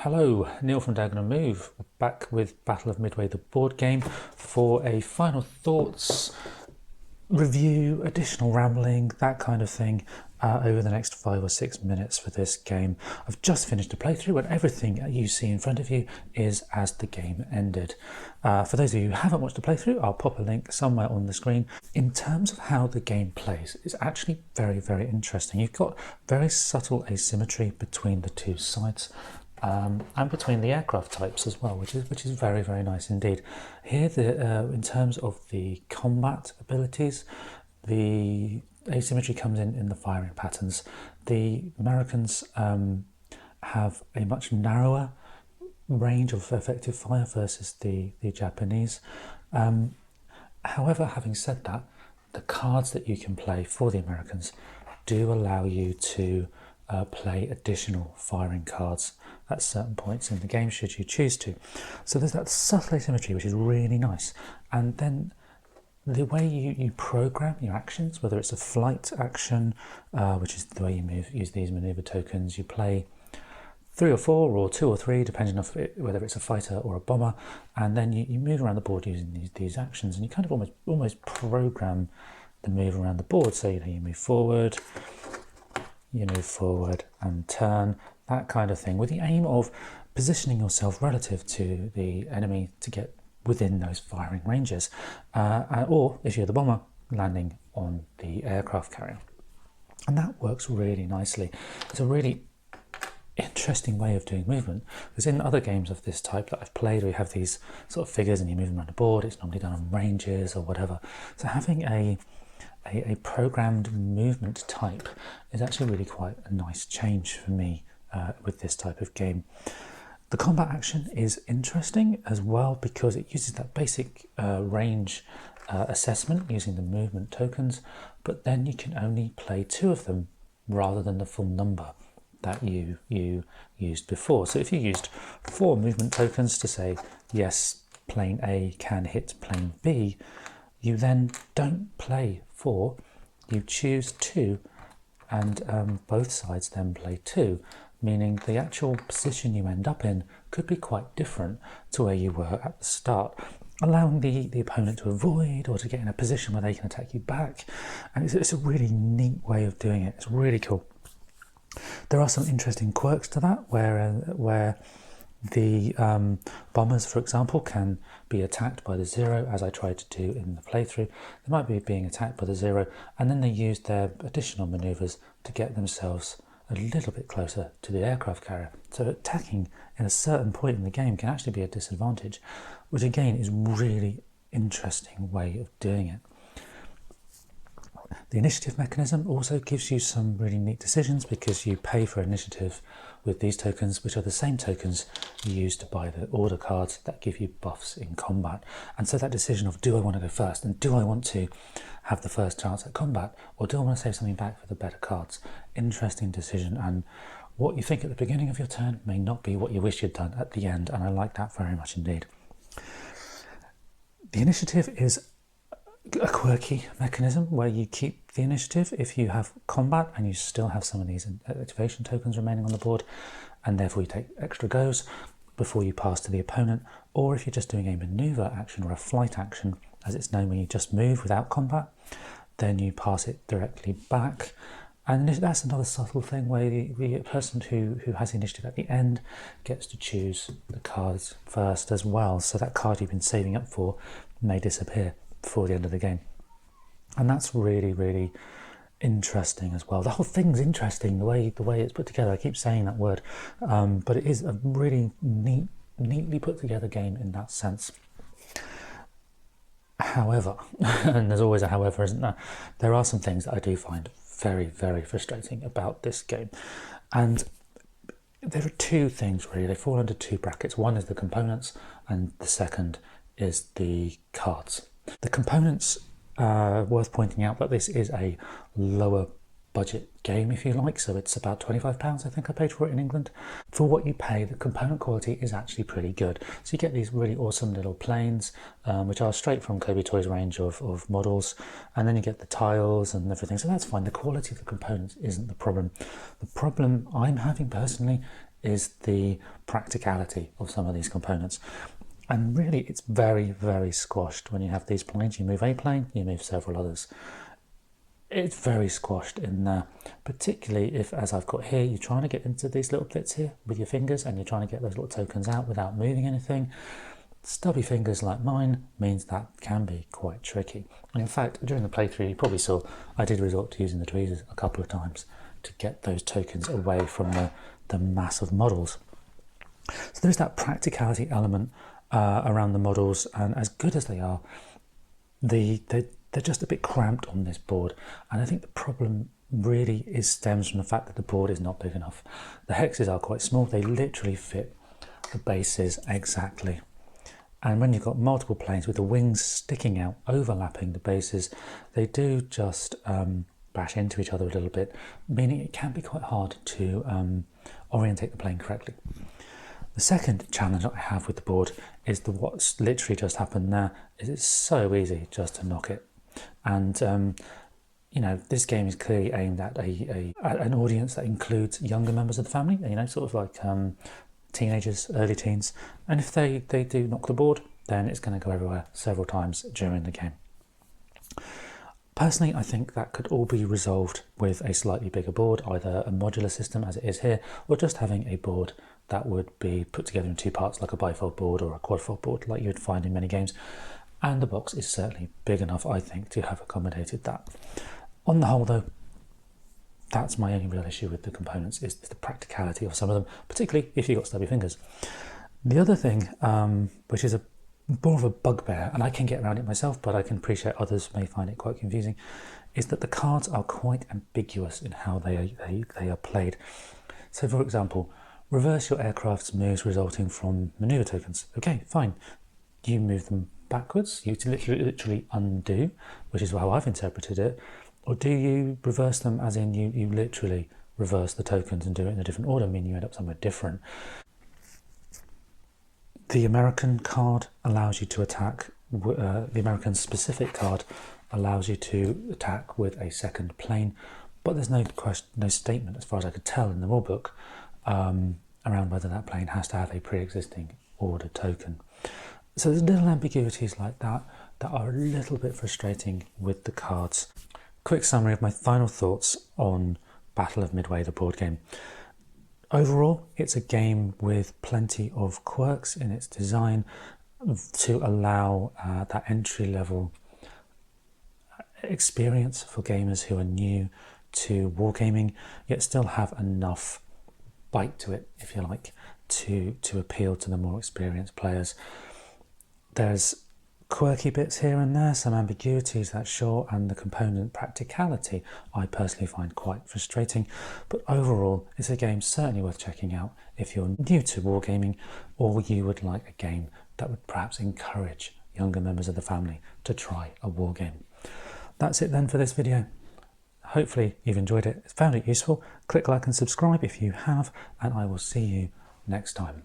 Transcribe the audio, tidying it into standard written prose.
Hello, Neil from Diagonal Move, back with Battle of Midway, the board game, for a final thoughts, review, additional rambling, that kind of thing, over the next 5 or 6 minutes for this game. I've just finished a playthrough and everything you see in front of you is as the game ended. For those of you who haven't watched the playthrough, I'll pop a link somewhere on the screen. In terms of how the game plays, it's actually very, very interesting. You've got very subtle asymmetry between the two sides. And between the aircraft types as well, which is very, very nice indeed. Here, in terms of the combat abilities, the asymmetry comes in the firing patterns. The Americans have a much narrower range of effective fire versus the Japanese. However, having said that, the cards that you can play for the Americans do allow you to play additional firing cards at certain points in the game should you choose to. So there's that subtle asymmetry which is really nice, and then the way you program your actions, whether it's a flight action, which is the way you use these maneuver tokens, you play 3 or 4 or 2 or 3 depending on whether it's a fighter or a bomber, and then you move around the board using these actions, and you kind of almost program the move around the board. So you move forward and turn, that kind of thing, with the aim of positioning yourself relative to the enemy to get within those firing ranges, or if you're the bomber, landing on the aircraft carrier. And that works really nicely. It's a really interesting way of doing movement, because in other games of this type that I've played, we have these sort of figures and you move them around the board. It's normally done on ranges or whatever. So having a programmed movement type is actually really quite a nice change for me with this type of game. The combat action is interesting as well because it uses that basic range assessment using the movement tokens, but then you can only play 2 of them rather than the full number that you used before. So if you used 4 movement tokens to say, yes, plane A can hit plane B, you then don't play 4, you choose 2, and both sides then play 2, meaning the actual position you end up in could be quite different to where you were at the start, allowing the opponent to avoid or to get in a position where they can attack you back. And it's a really neat way of doing it. It's really cool. There are some interesting quirks to that, where the bombers, for example, can be attacked by the 0, as I tried to do in the playthrough. They might be being attacked by the 0, and then they use their additional manoeuvres to get themselves a little bit closer to the aircraft carrier. So attacking in a certain point in the game can actually be a disadvantage, which again is a really interesting way of doing it. The initiative mechanism also gives you some really neat decisions, because you pay for initiative with these tokens, which are the same tokens you use to buy the order cards that give you buffs in combat. And so that decision of, do I want to go first, and do I want to have the first chance at combat, or do I want to save something back for the better cards? Interesting decision, and what you think at the beginning of your turn may not be what you wish you'd done at the end, and I like that very much indeed. The initiative is a quirky mechanism where you keep the initiative if you have combat and you still have some of these activation tokens remaining on the board, and therefore you take extra goes before you pass to the opponent, or if you're just doing a maneuver action or a flight action, as it's known when you just move without combat, then you pass it directly back. And that's another subtle thing where the person who has the initiative at the end gets to choose the cards first as well, so that card you've been saving up for may disappear before the end of the game. And that's really, really interesting as well. The whole thing's interesting, the way it's put together. I keep saying that word, but it is a really neatly put together game in that sense. However, and there's always a however, isn't there? There are some things that I do find very, very frustrating about this game. And there are 2 things really. They fall under 2 brackets. One is the components, and the second is the cards. The components, worth pointing out that this is a lower budget game, if you like, so it's about £25 I think I paid for it in England. For what you pay, the component quality is actually pretty good. So you get these really awesome little planes, which are straight from Cobi Toys range of models, and then you get the tiles and everything, so that's fine. The quality of the components isn't the problem. The problem I'm having personally is the practicality of some of these components. And really, it's very, very squashed when you have these planes. You move a plane, you move several others. It's very squashed in there, particularly if, as I've got here, you're trying to get into these little bits here with your fingers and you're trying to get those little tokens out without moving anything. Stubby fingers like mine means that can be quite tricky. And in fact, during the playthrough, you probably saw I did resort to using the tweezers a couple of times to get those tokens away from the mass of models. So there's that practicality element around the models, and as good as they are, they're just a bit cramped on this board. And I think the problem really stems from the fact that the board is not big enough. The hexes are quite small, they literally fit the bases exactly. And when you've got multiple planes with the wings sticking out, overlapping the bases, they do just bash into each other a little bit, meaning it can be quite hard to orientate the plane correctly. The second challenge I have with the board is what's literally just happened there is it's so easy just to knock it. And you know, this game is clearly aimed at an audience that includes younger members of the family, you know, sort of like teenagers, early teens, and if they do knock the board, then it's going to go everywhere several times during the game. Personally, I think that could all be resolved with a slightly bigger board, either a modular system as it is here, or just having a board that would be put together in two parts, like a bifold board or a quadfold board like you would find in many games. And the box is certainly big enough, I think, to have accommodated that. On the whole though, that's my only real issue with the components, is the practicality of some of them, particularly if you've got stubby fingers. The other thing, which is more of a bugbear, and I can get around it myself, but I can appreciate others may find it quite confusing, is that the cards are quite ambiguous in how they are played. So for example, reverse your aircraft's moves resulting from maneuver tokens. Okay, fine. You move them backwards, you literally undo, which is how I've interpreted it. Or do you reverse them as in you literally reverse the tokens and do it in a different order, meaning you end up somewhere different? The American card allows you to attack, the American specific card allows you to attack with a second plane, but there's no statement, as far as I could tell in the rulebook, around whether that plane has to have a pre-existing order token. So there's little ambiguities like that that are a little bit frustrating with the cards. Quick summary of my final thoughts on Battle of Midway, the board game. Overall, it's a game with plenty of quirks in its design to allow that entry-level experience for gamers who are new to wargaming, yet still have enough bite to it, if you like, to appeal to the more experienced players. There's quirky bits here and there, some ambiguities, that's sure, and the component practicality I personally find quite frustrating, but overall it's a game certainly worth checking out if you're new to wargaming, or you would like a game that would perhaps encourage younger members of the family to try a wargame. That's it then for this video. Hopefully you've enjoyed it, found it useful. Click like and subscribe if you have, and I will see you next time.